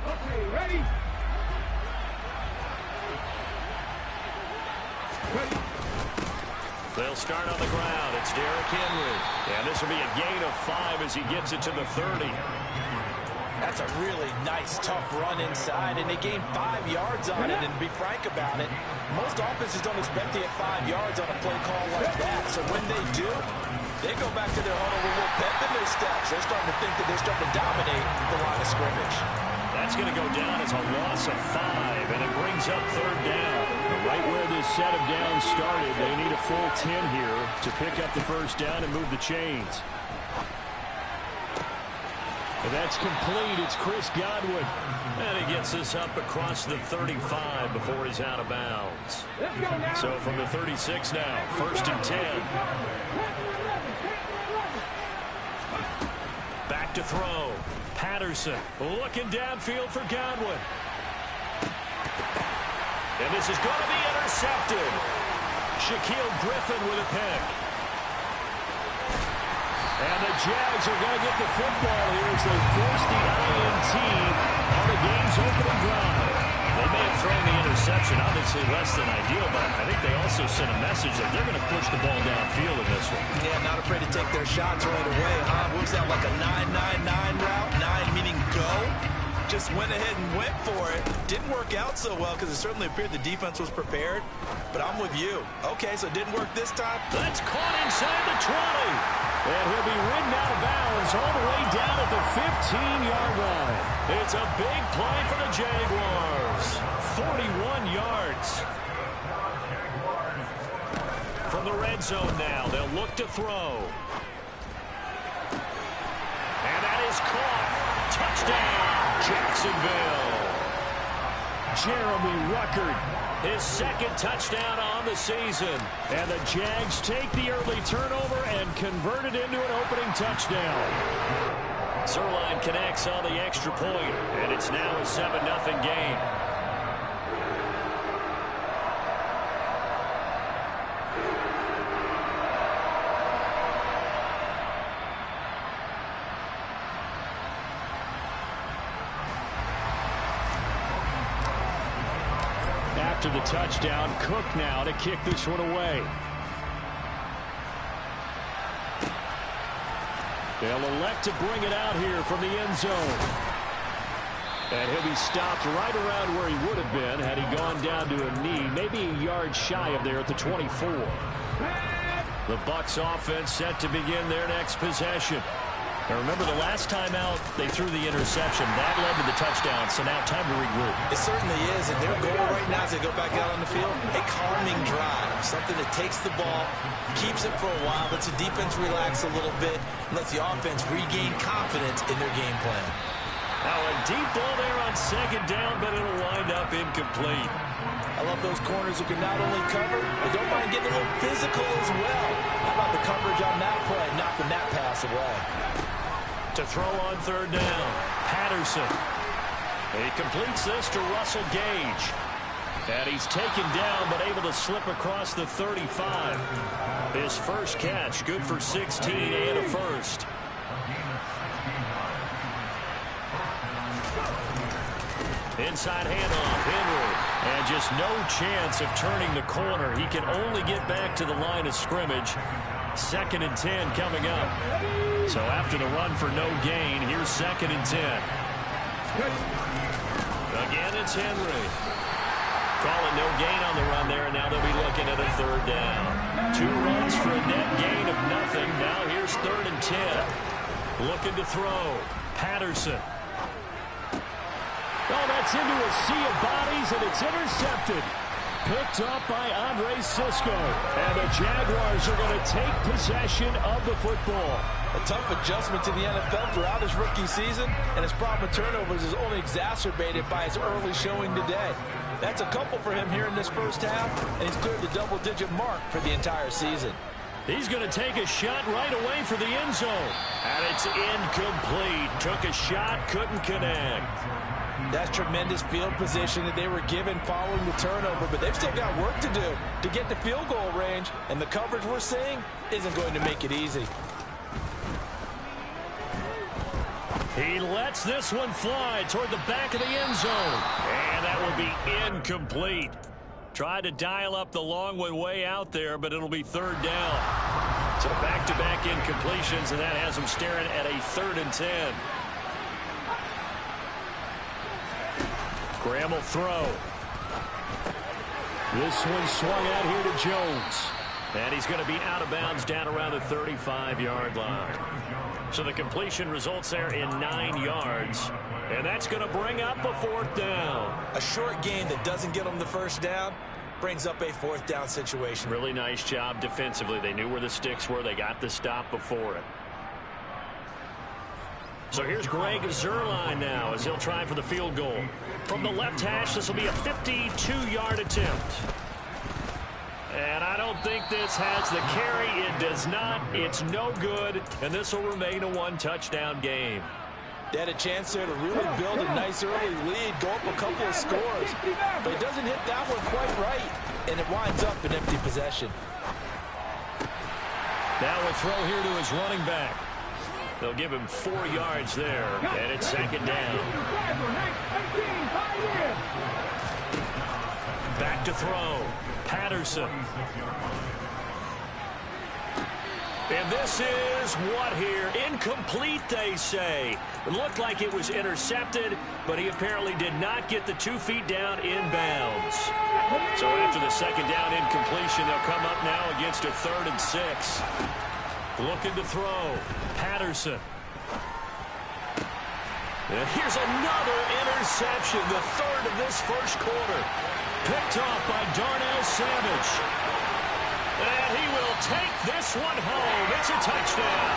Okay, ready? They'll start on the ground. It's Derrick Henry. And this will be a gain of 5 as he gets it to the 30. That's a really nice, tough run inside, and they gained 5 yards on it. And to be frank about it, most offenses don't expect to get 5 yards on a play call like that. So when they do, they go back to their huddle with a little pep in their steps. They're starting to think that they're starting to dominate the line of scrimmage. That's going to go down as a loss of 5, and it brings up 3rd down. Right where this set of downs started, they need a full 10 here to pick up the 1st down and move the chains. And that's complete. It's Chris Godwin. And he gets this up across the 35 before he's out of bounds. So from the 36 now, 1st and 10. Back to throw. Patterson looking downfield for Godwin. And this is going to be intercepted. Shaquill Griffin with a pick. And the Jags are going to get the football here as they force the INT on the game's opening drive. They may have thrown the interception, obviously less than ideal, but I think they also sent a message that they're going to push the ball downfield in this one. Yeah, not afraid to take their shots right away, huh? What was that, like a 9-9-9 route? 9 meaning go? Just went ahead and went for it. Didn't work out so well because it certainly appeared the defense was prepared. But I'm with you. Okay, so it didn't work this time. That's caught inside the 20. And he'll be ridden out of bounds all the way down at the 15-yard line. It's a big play for the Jaguars. 41 yards. From the red zone now, they'll look to throw. And that is caught. Touchdown, Jacksonville. Jeremy Ruckert, his 2nd touchdown on the season. And the Jags take the early turnover and convert it into an opening touchdown. Zuerlein connects on the extra point, and it's now a 7-0 game. After the touchdown, Cook now to kick this one away. They'll elect to bring it out here from the end zone. And he'll be stopped right around where he would have been had he gone down to a knee, maybe a yard shy of there at the 24. The Bucs offense set to begin their next possession. Now remember, the last time out, they threw the interception. That led to the touchdown, so now time to regroup. It certainly is, and their goal right now as they go back out on the field, a calming drive, something that takes the ball, keeps it for a while, lets the defense relax a little bit, and lets the offense regain confidence in their game plan. Now a deep ball there on 2nd down, but it'll wind up incomplete. I love those corners who can not only cover, but don't mind getting a little physical as well. How about the coverage on that play, knocking that pass away? To throw on 3rd down, Patterson. He completes this to Russell Gage. And he's taken down, but able to slip across the 35. His first catch, good for 16 and a 1st. Inside handoff, Henry. And just no chance of turning the corner. He can only get back to the line of scrimmage. 2nd and 10 coming up. So after the run for no gain, here's 2nd and 10. Again, it's Henry. Calling no gain on the run there, and now they'll be looking at a 3rd down. 2 runs for a net gain of nothing. Now here's 3rd and 10. Looking to throw. Patterson. Oh, that's into a sea of bodies, and it's intercepted. Picked up by Andre Cisco. And the Jaguars are going to take possession of the football. A tough adjustment to the NFL throughout his rookie season, and his problem with turnovers is only exacerbated by his early showing today. That's a couple for him here in this first half, and he's cleared the double-digit mark for the entire season. He's going to take a shot right away for the end zone. And it's incomplete. Took a shot, couldn't connect. That's tremendous field position that they were given following the turnover, but they've still got work to do to get to field goal range, and the coverage we're seeing isn't going to make it easy. He lets this one fly toward the back of the end zone. And that will be incomplete. Tried to dial up the long one way out there, but it'll be third down. So back-to-back incompletions, and that has him staring at a 3rd and 10. Graham will throw. This one swung out here to Jones. And he's going to be out of bounds down around the 35-yard line. So the completion results there in 9 yards. And that's going to bring up a 4th down. A short gain that doesn't get them the first down brings up a 4th down situation. Really nice job defensively. They knew where the sticks were. They got the stop before it. So here's Greg Zuerlein now as he'll try for the field goal. From the left hash, this will be a 52-yard attempt. And I don't think this has the carry. It does not. It's no good. And this will remain a 1-touchdown game. They had a chance there to really build a nice early lead, go up a couple of scores. But it doesn't hit that one quite right. And it winds up an empty possession. Now a throw here to his running back. They'll give him 4 yards there. And it's 2nd down. Back to throw. Patterson. And this is what here? Incomplete, they say. It looked like it was intercepted, but he apparently did not get the 2 feet down in bounds. So after the 2nd down incompletion, they'll come up now against a 3rd and 6. Looking to throw. Patterson. And here's another interception, the 3rd of this first quarter. Picked off by Darnell Savage. And he will take this one home. It's a touchdown.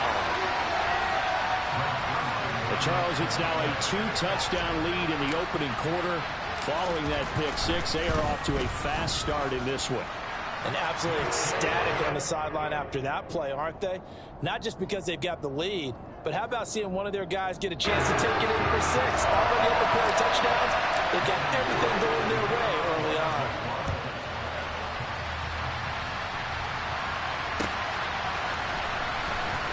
Charles, it's now a 2-touchdown lead in the opening quarter. Following that pick six, they are off to a fast start in this one. And absolutely ecstatic on the sideline after that play, aren't they? Not just because they've got the lead, but how about seeing one of their guys get a chance to take it in for 6? Already up a pair of touchdowns. They got everything going their way early on.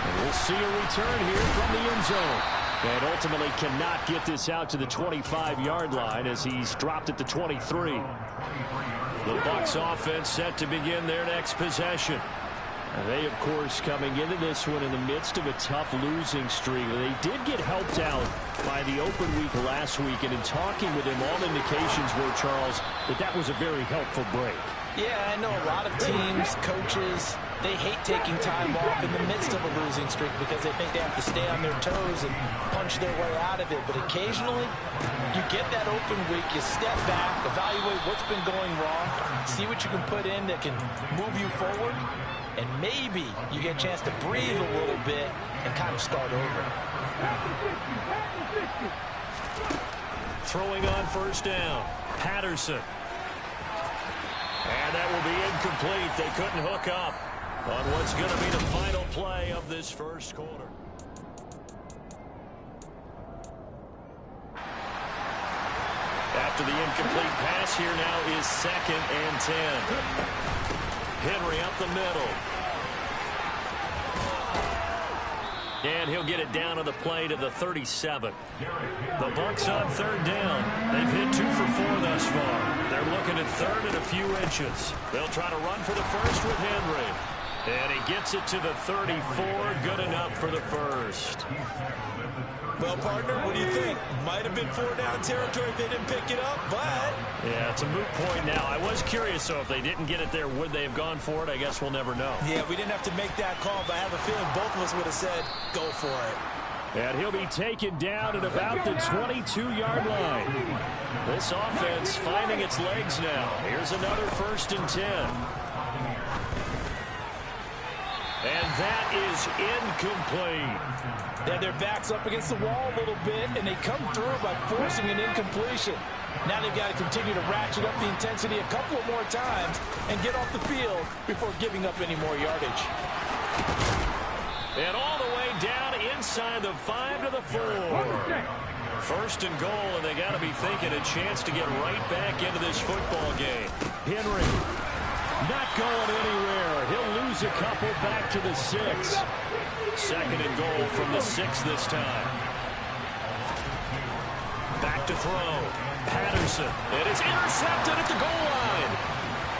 And we'll see a return here from the end zone. And ultimately cannot get this out to the 25-yard line as he's dropped at the 23. The Bucs offense set to begin their next possession. And they, of course, coming into this one in the midst of a tough losing streak. They did get helped out by the open week last week. And in talking with him, all indications were, Charles, that was a very helpful break. Yeah, I know a lot of teams, coaches, they hate taking time off in the midst of a losing streak because they think they have to stay on their toes and punch their way out of it. But occasionally, you get that open week, you step back, evaluate what's been going wrong, see what you can put in that can move you forward, and maybe you get a chance to breathe a little bit and kind of start over. Throwing on first down, Patterson. And that will be incomplete. They couldn't hook up on what's going to be the final play of this first quarter. After the incomplete pass, here now is 2nd and 10. Henry up the middle. And he'll get it down on the play to the 37. The Bucs on 3rd down. They've hit 2 for 4 thus far. They're looking at 3rd and a few inches. They'll try to run for the first with Henry. And he gets it to the 34. Good enough for the first. Well, partner, what do you think? Might have been 4-down territory if they didn't pick it up, but... Yeah, it's a moot point now. I was curious, so if they didn't get it there, would they have gone for it? I guess we'll never know. Yeah, we didn't have to make that call, but I have a feeling both of us would have said, go for it. And he'll be taken down at about the 22-yard line. This offense finding its legs now. Here's another 1st and 10. And that is incomplete. They had their backs up against the wall a little bit, and they come through by forcing an incompletion. Now they've got to continue to ratchet up the intensity a couple of more times and get off the field before giving up any more yardage. And all the way down inside the 5 to the 4. 1st and goal, and they got to be thinking a chance to get right back into this football game. Henry not going anywhere. He'll lose a couple back to the 6. 2nd and goal from the 6 this time. to throw. Patterson. It is intercepted at the goal line.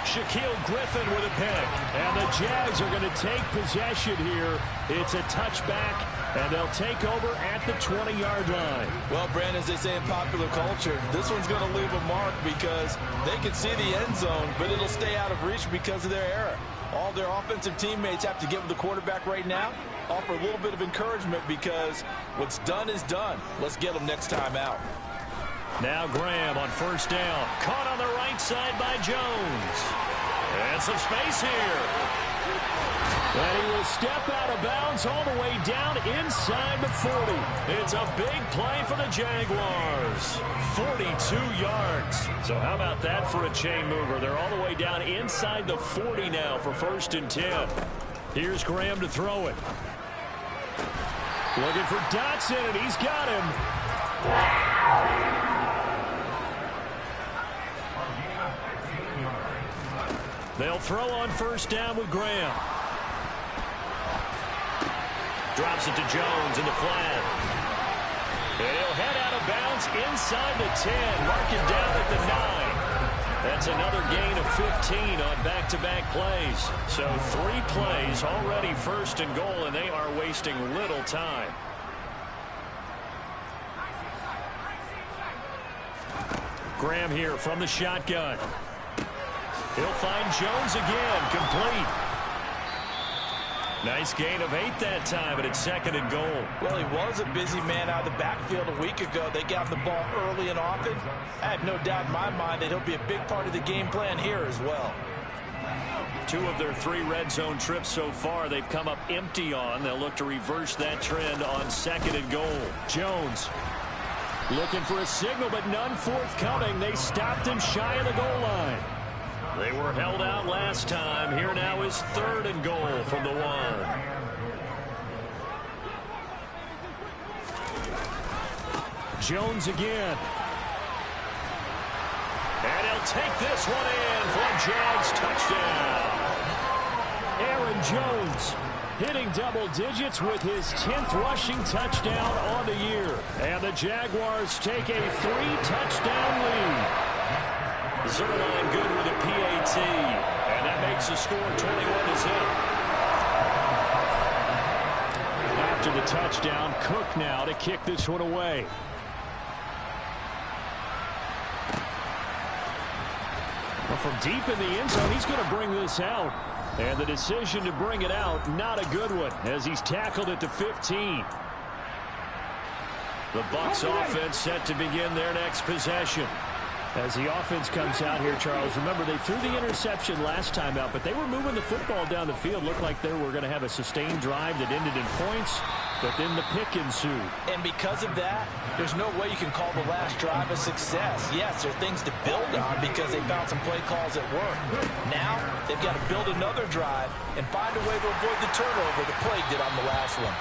Shaquille Griffin with a pick. And the Jags are going to take possession here. It's a touchback, and they'll take over at the 20-yard line. Well, Brandon, as they say in popular culture, this one's going to leave a mark because they can see the end zone, but it'll stay out of reach because of their error. All their offensive teammates have to give the quarterback right now, offer a little bit of encouragement because what's done is done. Let's get them next time out. Now Graham on first down. Caught on the right side by Jones. And some space here. And he will step out of bounds all the way down inside the 40. It's a big play for the Jaguars. 42 yards. So how about that for a chain mover? They're all the way down inside the 40 now for 1st and 10. Here's Graham to throw it. Looking for Dotson, and he's got him. They'll throw on first down with Graham. Drops it to Jones in the flat. And he'll head out of bounds inside the 10. Mark it down at the 9. That's another gain of 15 on back-to-back plays. So 3 plays already 1st and goal, and they are wasting little time. Graham here from the shotgun. He'll find Jones again, complete. Nice gain of 8 that time, but it's 2nd and goal. Well, he was a busy man out of the backfield a week ago. They got the ball early and often. I have no doubt in my mind that he'll be a big part of the game plan here as well. 2 of their 3 red zone trips so far they've come up empty on. They'll look to reverse that trend on 2nd and goal. Jones looking for a signal, but none forthcoming. They stopped him shy of the goal line. They were held out last time. Here now is 3rd and goal from the 1. Jones again. And he'll take this one in for a Jags touchdown. Aaron Jones hitting double digits with his 10th rushing touchdown on the year. And the Jaguars take a 3-touchdown lead. Zerline good with a PAT, and that makes the score 21-0. After the touchdown, Cook now to kick this one away. Well, from deep in the end zone, he's going to bring this out. And the decision to bring it out, not a good one, as he's tackled at the 15. The Bucs offense set to begin their next possession. As the offense comes out here, Charles, remember they threw the interception last time out, but they were moving the football down the field. Looked like they were going to have a sustained drive that ended in points, but then the pick ensued. And because of that, there's no way you can call the last drive a success. Yes, there are things to build on because they found some play calls that work. Now, they've got to build another drive and find a way to avoid the turnover the Plague did on the last one.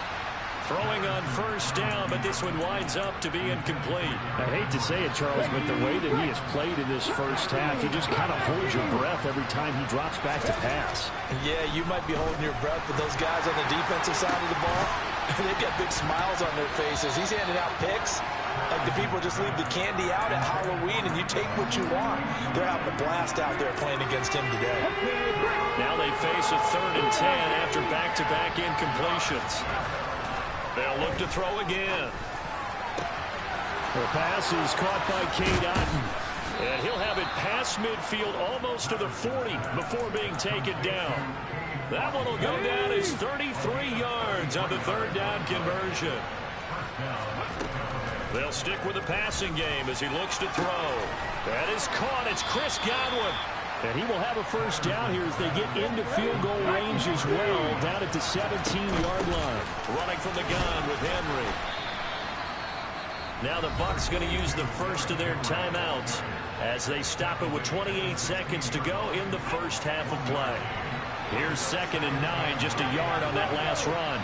Throwing on first down, but this one winds up to be incomplete. I hate to say it, Charles, but the way that he has played in this first half, you just kind of hold your breath every time he drops back to pass. Yeah, you might be holding your breath, but those guys on the defensive side of the ball, they've got big smiles on their faces. He's handing out picks like the people just leave the candy out at Halloween and you take what you want. They're having a blast out there playing against him today. Now they face a 3rd and 10 after back-to-back incompletions. They'll look to throw again. The pass is caught by Cade Otton. And he'll have it past midfield almost to the 40 before being taken down. That one will go down as 33 yards on the 3rd down conversion. They'll stick with the passing game as he looks to throw. That is caught. It's Chris Godwin. And he will have a first down here as they get into field goal range as well, down at the 17-yard line. Running from the gun with Henry. Now the Bucs going to use the first of their timeouts as they stop it with 28 seconds to go in the first half of play. Here's 2nd and 9, just a yard on that last run.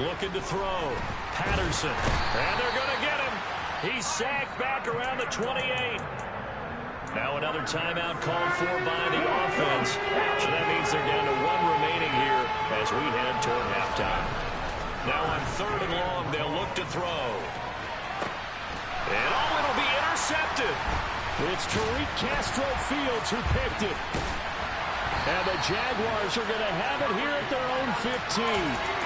Looking to throw. Patterson. And they're going to get him. He's sacked back around the 28. Now another timeout called for by the offense. So that means they're down to 1 remaining here as we head toward halftime. Now on 3rd and long, they'll look to throw. And intercepted. It's Tariq Castro Fields who picked it. And the Jaguars are going to have it here at their own 15.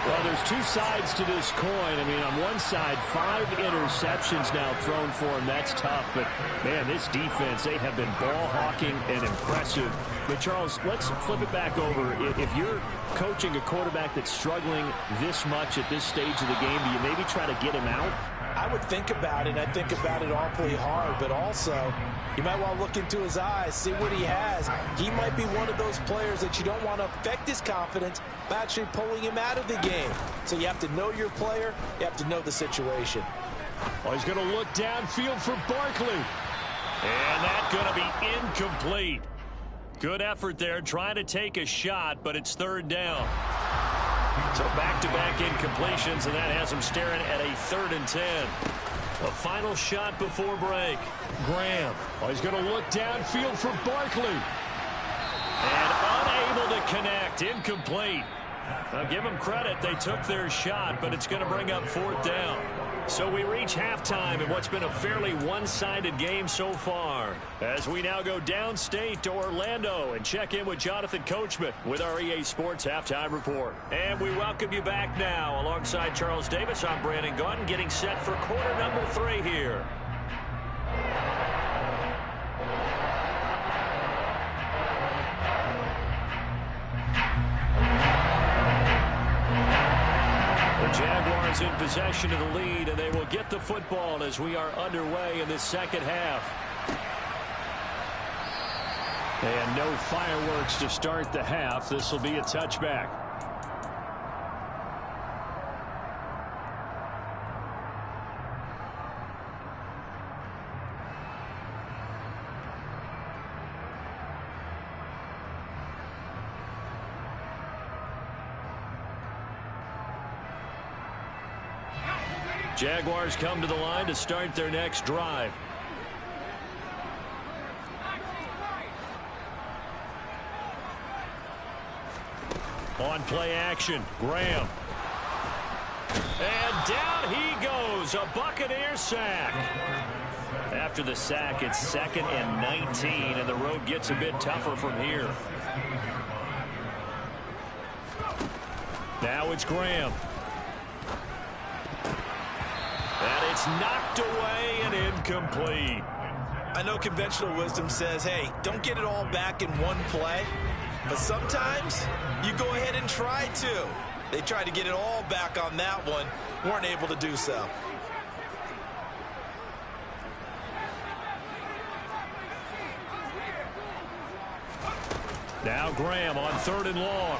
Well, there's two sides to this coin. I mean, on one side, 5 interceptions now thrown for him. That's tough. But, man, this defense, they have been ball hawking and impressive. But, Charles, let's flip it back over. If you're coaching a quarterback that's struggling this much at this stage of the game, do you maybe try to get him out? I would think about it. I think about it awfully hard, but also you might want to look into his eyes, see what he has. He might be one of those players that you don't want to affect his confidence by actually pulling him out of the game. So you have to know your player. You have to know the situation. Well, he's going to look downfield for Barkley. And that's going to be incomplete. Good effort there trying to take a shot, but it's third down. So back-to-back incompletions, and that has him staring at a 3rd and 10. A final shot before break. Graham. Oh, he's going to look downfield for Barkley. And unable to connect. Incomplete. Now, give them credit. They took their shot, but it's going to bring up 4th down. So we reach halftime in what's been a fairly one-sided game so far. As we now go downstate to Orlando and check in with Jonathan Coachman with our EA Sports Halftime Report. And we welcome you back now. Alongside Charles Davis, I'm Brandon Gaudin, getting set for quarter number 3 here. Jaguars in possession of the lead, and they will get the football as we are underway in this second half. And no fireworks to start the half. This will be a touchback. Jaguars come to the line to start their next drive. On play action, Graham. And down he goes, a Buccaneer sack. After the sack, it's 2nd and 19, and the road gets a bit tougher from here. Now it's Graham. And it's knocked away and incomplete. I know conventional wisdom says, hey, don't get it all back in one play. But sometimes you go ahead and try to. They tried to get it all back on that one. Weren't able to do so. Now Graham on 3rd and long.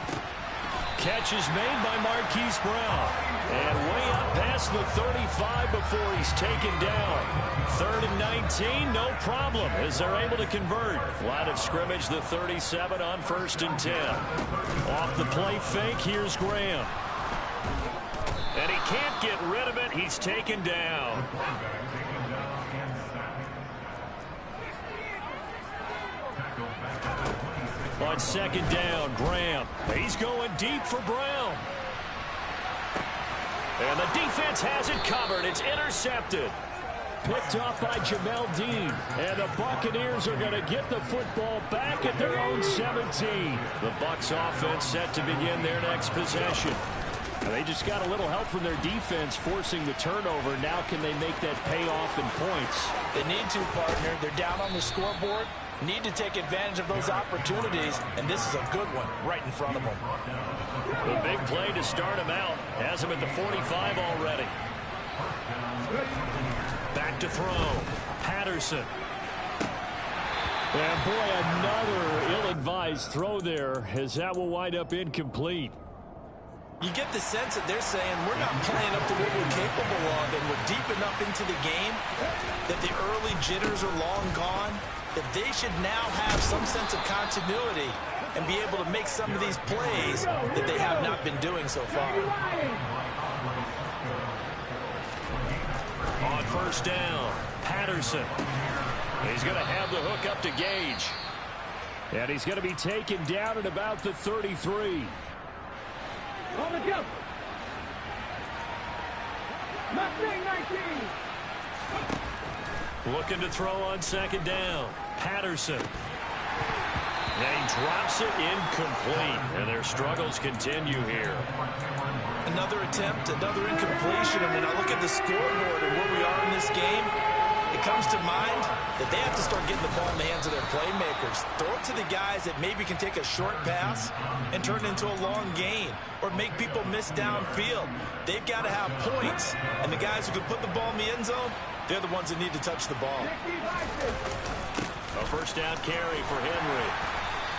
Catch is made by Marquise Brown. And way up past the 35 before he's taken down. 3rd and 19, no problem, as they're able to convert. Line of scrimmage, the 37 on 1st and 10. Off the play fake, here's Graham. And he can't get rid of it. He's taken down. On 2nd down, Graham. He's going deep for Brown. And the defense has it covered. It's intercepted. Picked off by Jamel Dean. And the Buccaneers are going to get the football back at their own 17. The Bucs offense set to begin their next possession. They just got a little help from their defense forcing the turnover. Now can they make that pay off in points? They need to, partner. They're down on the scoreboard. Need to take advantage of those opportunities, and this is a good one right in front of them. The big play to start him out. Has him at the 45 already. Back to throw. Patterson. And boy, another ill-advised throw there, as that will wind up incomplete. You get the sense that they're saying we're not playing up to what we're capable of, and we're deep enough into the game that the early jitters are long gone, that they should now have some sense of continuity and be able to make some of these plays that they have not been doing so far. On 1st down, Patterson. He's going to have the hook up to Gage. And he's going to be taken down at about the 33. On the jump. Mustang 19. Looking to throw on second down. Patterson. And he drops it incomplete. And their struggles continue here. Another attempt, another incompletion. And when I look at the scoreboard and where we are in this game, it comes to mind that they have to start getting the ball in the hands of their playmakers. Throw it to the guys that maybe can take a short pass and turn it into a long gain or make people miss downfield. They've got to have points, and the guys who can put the ball in the end zone, they're the ones that need to touch the ball. A first down carry for Henry.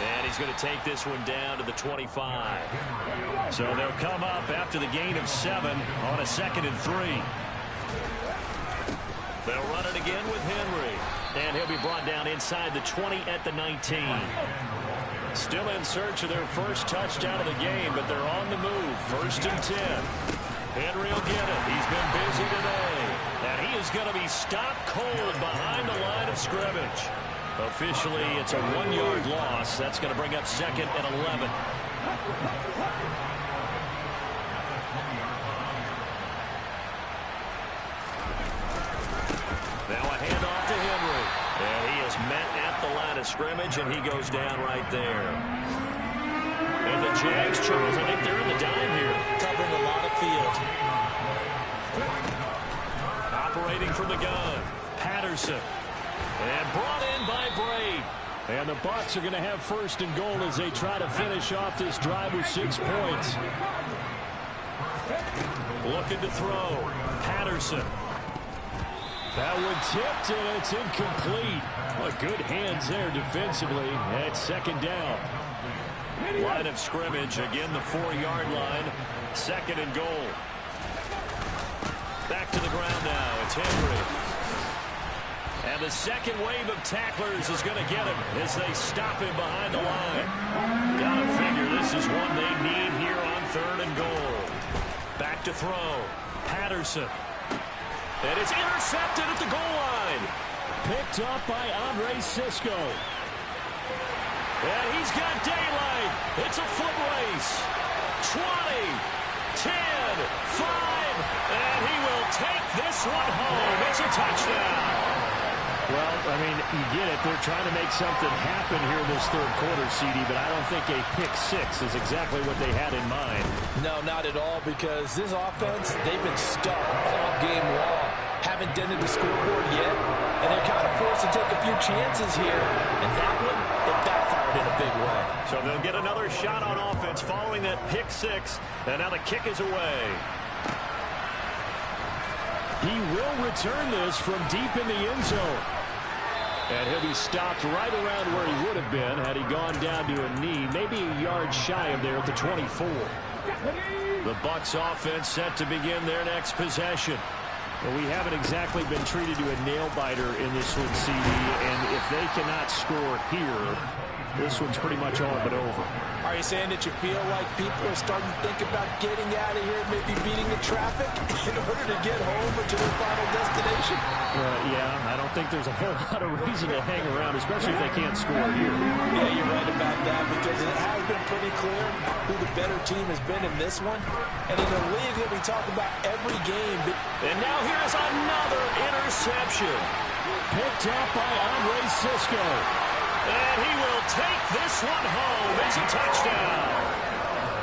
And he's going to take this one down to the 25. So they'll come up after the gain of 7 on a 2nd and 3. They'll run it again with Henry. And he'll be brought down inside the 20 at the 19. Still in search of their first touchdown of the game, but they're on the move. 1st and 10. Henry will get it. He's been busy today. And he is going to be stopped cold behind the line of scrimmage. Officially, it's a 1-yard loss. That's going to bring up 2nd and 11. Now a handoff to Henry. And he is met at the line of scrimmage, and he goes down right there. And the Jags, Charles, I think they're in the dime here. Covering a lot of field. Operating from the gun. Patterson. And brought in by Braid. And the Bucs are going to have 1st and goal as they try to finish off this drive with 6 points. Looking to throw. Patterson. That one tipped, and it's incomplete. Well, good hands there defensively at 2nd down. Line of scrimmage, again the 4-yard line. 2nd and goal. Back to the ground now. It's Henry. And the second wave of tacklers is going to get him as they stop him behind the line. Gotta figure this is one they need here on 3rd and goal. Back to throw. Patterson. And it's intercepted at the goal line. Picked up by Andre Cisco. And he's got daylight. It's a foot race. 20, 10, 5, and he will take this one home. It's a touchdown. Well, I mean, you get it. They're trying to make something happen here in this 3rd quarter, CD, but I don't think a pick-6 is exactly what they had in mind. No, not at all, because this offense, they've been stuck all game long. Haven't dented the scoreboard yet, and they're kind of forced to take a few chances here, and that one, it backfired in a big way. So they'll get another shot on offense following that pick-6, and now the kick is away. He will return this from deep in the end zone. And he'll be stopped right around where he would have been had he gone down to a knee, maybe a yard shy of there at the 24. The Bucs offense set to begin their next possession. Well, we haven't exactly been treated to a nail-biter in this one, CD, and if they cannot score here, this one's pretty much all but over. Are you saying that you feel like people are starting to think about getting out of here, maybe beating the traffic in order to get home or to their final destination? Yeah, I don't think there's a whole lot of reason to hang around, especially if they can't score here. Yeah, you're right about that, because it has been pretty clear who the better team has been in this one. And in a league that we talk about every game. And now here's another interception. Picked up by Andre Cisco. And he will take this one home. It's a touchdown.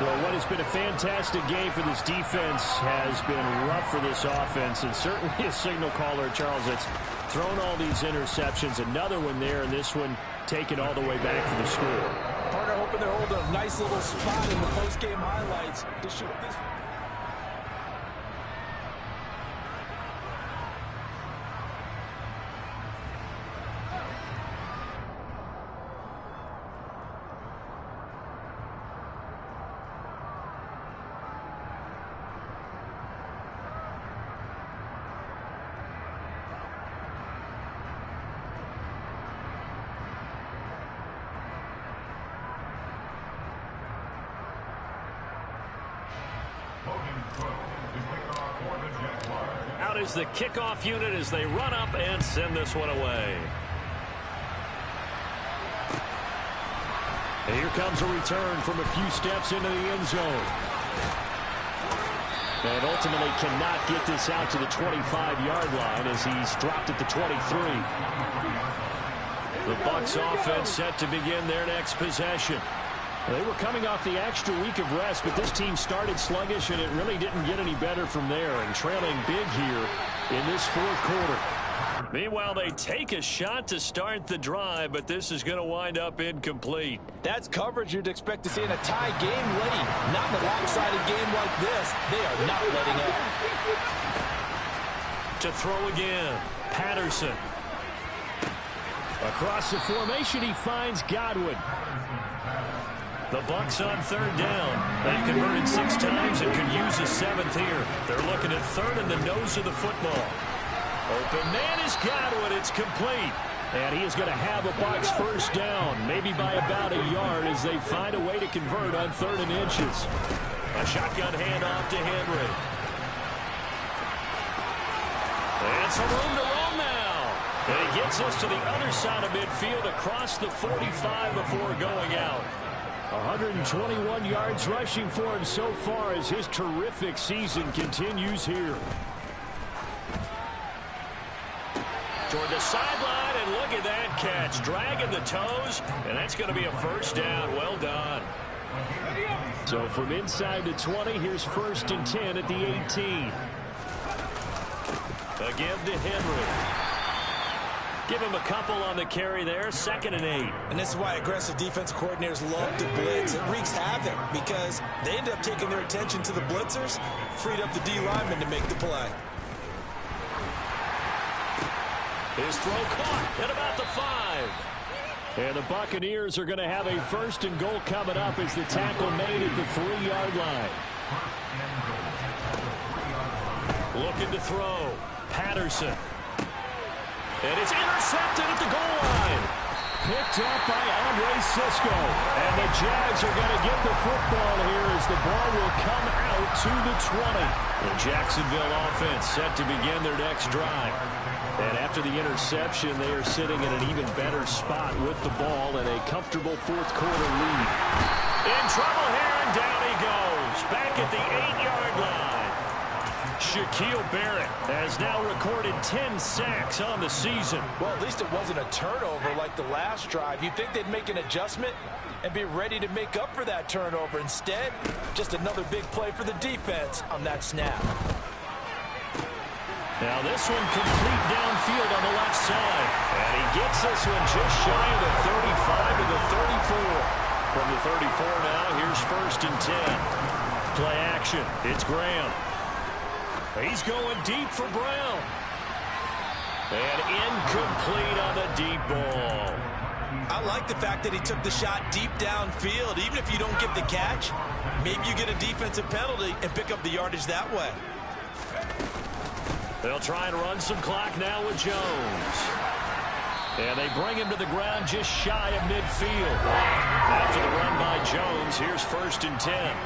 Well, what has been a fantastic game for this defense has been rough for this offense, and certainly a signal caller, Charles, that's thrown all these interceptions. Another one there, and this one taken all the way back for the score. Partner hoping they're holding a nice little spot in the post-game highlights to show this. Out is the kickoff unit as they run up and send this one away. And here comes a return from a few steps into the end zone. And ultimately cannot get this out to the 25-yard line as he's dropped at the 23. The Bucs offense set to begin their next possession. They were coming off the extra week of rest, but this team started sluggish, and it really didn't get any better from there, and trailing big here in this fourth quarter. Meanwhile, they take a shot to start the drive, but this is going to wind up incomplete. That's coverage you'd expect to see in a tie game late. Not in a lopsided game like this. They are not letting up. To throw again, Patterson. Across the formation, he finds Godwin. The Bucs on third down. They've converted 6 times and could use a 7th here. They're looking at third in the nose of the football. Open man is Godwin. It's complete. And he is going to have a Bucs first down, maybe by about a yard as they find a way to convert on 3rd and inches. A shotgun handoff to Henry. And some room to roam now. And he gets us to the other side of midfield across the 45 before going out. 121 yards rushing for him so far as his terrific season continues here. Toward the sideline, and look at that catch. Dragging the toes, and that's going to be a first down. Well done. So from inside the 20, here's 1st and 10 at the 18. Again to Henry. Give him a couple on the carry there. 2nd and 8. And this is why aggressive defense coordinators love to blitz. It wreaks havoc because they end up taking their attention to the blitzers, freed up the D lineman to make the play. His throw caught at about the 5. And the Buccaneers are going to have a 1st and goal coming up as the tackle made at the 3-yard line. Looking to throw. Patterson. And it's intercepted at the goal line. Picked up by Andre Cisco. And the Jags are going to get the football here as the ball will come out to the 20. The Jacksonville offense set to begin their next drive. And after the interception, they are sitting in an even better spot with the ball and a comfortable fourth quarter lead. In trouble here, and down he goes. Back at the 8-yard line. Shaquille Barrett has now recorded 10 sacks on the season. Well, at least it wasn't a turnover like the last drive. You'd think they'd make an adjustment and be ready to make up for that turnover. Instead, just another big play for the defense on that snap. Now this one complete downfield on the left side. And he gets this one just shy of the 35 to the 34. From the 34 now, here's 1st and 10. Play action. It's Graham. He's going deep for Brown. And incomplete on the deep ball. I like the fact that he took the shot deep downfield. Even if you don't get the catch, maybe you get a defensive penalty and pick up the yardage that way. They'll try and run some clock now with Jones. And they bring him to the ground just shy of midfield. After the run by Jones, here's 1st and 10.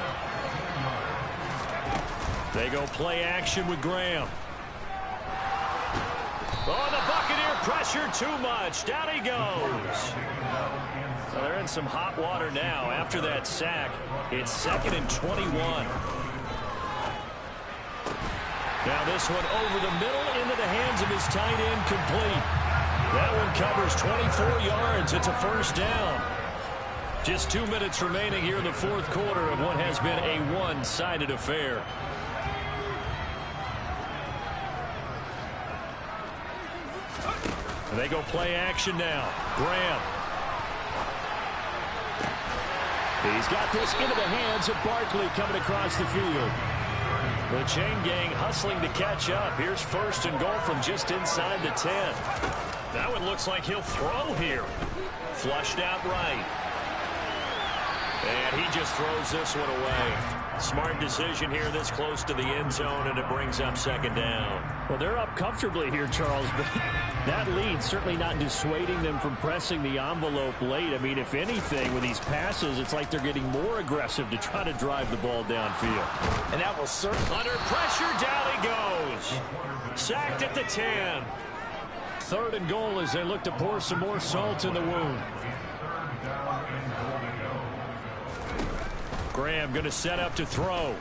They go play action with Graham. Oh, the Buccaneer pressure too much. Down he goes. Well, they're in some hot water now after that sack. It's 2nd and 21. Now this one over the middle into the hands of his tight end, complete. That one covers 24 yards. It's a first down. Just 2 minutes remaining here in the fourth quarter of what has been a one-sided affair. They go play action now. Graham. He's got this into the hands of Barkley coming across the field. The chain gang hustling to catch up. Here's 1st and goal from just inside the 10. That one looks like he'll throw here. Flushed out right. And he just throws this one away. Smart decision here this close to the end zone, and it brings up 2nd down. Well, they're up comfortably here, Charles, but that lead certainly not dissuading them from pressing the envelope late. I mean, if anything, with these passes, it's like they're getting more aggressive to try to drive the ball downfield. And that will certainly... Under pressure, down he goes. Sacked at the 10. 3rd and goal as they look to pour some more salt in the wound. Graham going to set up to throw.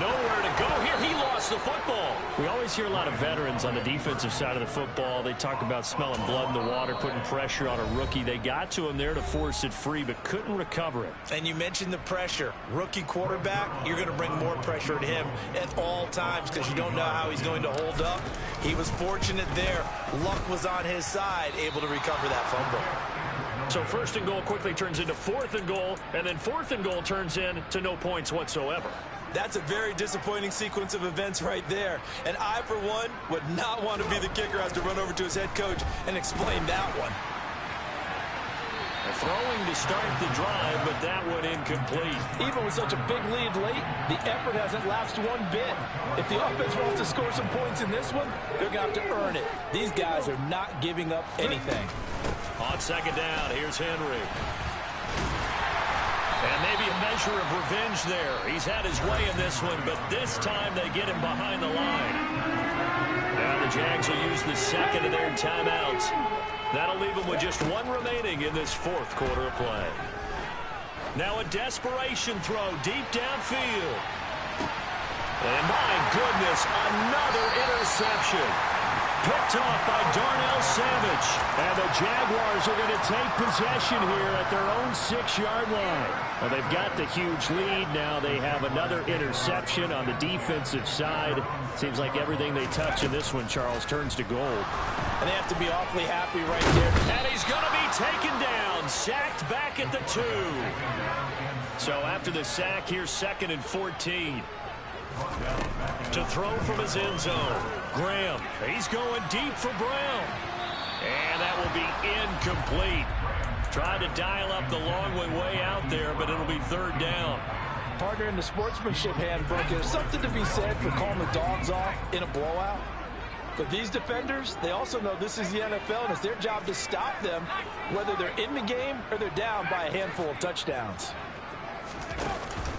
nowhere to go here. He lost the football. We always hear a lot of veterans on the defensive side of the football. They talk about smelling blood in the water, putting pressure on a rookie. They got to him there to force it free, but couldn't recover it. And you mentioned the pressure. Rookie quarterback, you're going to bring more pressure at him at all times because you don't know how he's going to hold up. He was fortunate there. Luck was on his side, able to recover that fumble. So 1st and goal quickly turns into 4th and goal, and then 4th and goal turns into no points whatsoever. That's a very disappointing sequence of events right there. And I, for one, would not want to be the kicker, has to run over to his head coach and explain that one. Throwing to start the drive, but that one incomplete. Even with such a big lead late, the effort hasn't lapsed one bit. If the offense wants to score some points in this one, they're going to have to earn it. These guys are not giving up anything. On 2nd down, here's Henry. And maybe a measure of revenge there. He's had his way in this one, but this time they get him behind the line. Now the Jags will use the 2nd of their timeouts. That'll leave them with just 1 remaining in this 4th quarter of play. Now a desperation throw deep downfield. And my goodness, another interception. Picked off by Darnell Savage. And the Jaguars are going to take possession here at their own 6-yard line. Well, they've got the huge lead. Now they have another interception on the defensive side. Seems like everything they touch in this one, Charles, turns to gold. And they have to be awfully happy right there. And he's going to be taken down. Sacked back at the 2. So after the sack, here's 2nd and 14. To throw from his end zone. Graham, he's going deep for Brown. And that will be incomplete. Tried to dial up the long way out there, but it'll be 3rd down. Partner, in the sportsmanship handbook, there's something to be said for calling the dogs off in a blowout. But these defenders, they also know this is the NFL, and it's their job to stop them, whether they're in the game or they're down by a handful of touchdowns.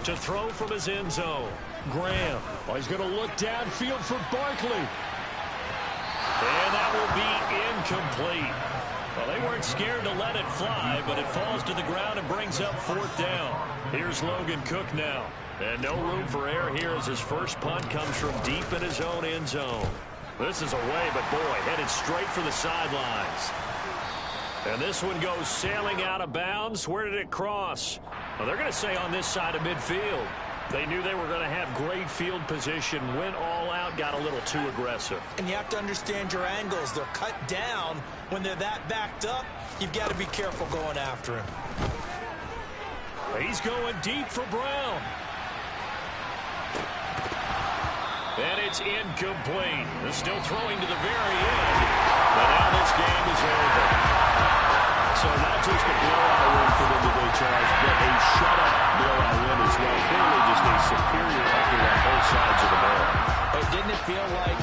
To throw from his end zone. Graham. Oh, he's going to look downfield for Barkley. And that will be incomplete. Well, they weren't scared to let it fly, but it falls to the ground and brings up 4th down. Here's Logan Cook now. And no room for error here as his first punt comes from deep in his own end zone. This is away, but boy, headed straight for the sidelines. And this one goes sailing out of bounds. Where did it cross? Well, they're going to say on this side of midfield. They knew they were going to have great field position, went all out, got a little too aggressive. And you have to understand your angles. They're cut down. When they're that backed up, you've got to be careful going after him. He's going deep for Brown. And it's incomplete. They're still throwing to the very end. But now this game is over. So not just a blowout win for them today, Charles, but a shutout blowout win as well. Clearly just a superior effort on both sides of the ball. Hey, didn't it feel like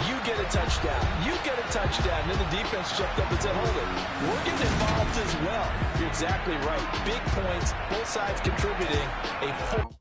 you get a touchdown, you get a touchdown, and then the defense jumped up and said, hold it, we're getting involved as well. You're exactly right. Big points, both sides contributing. A full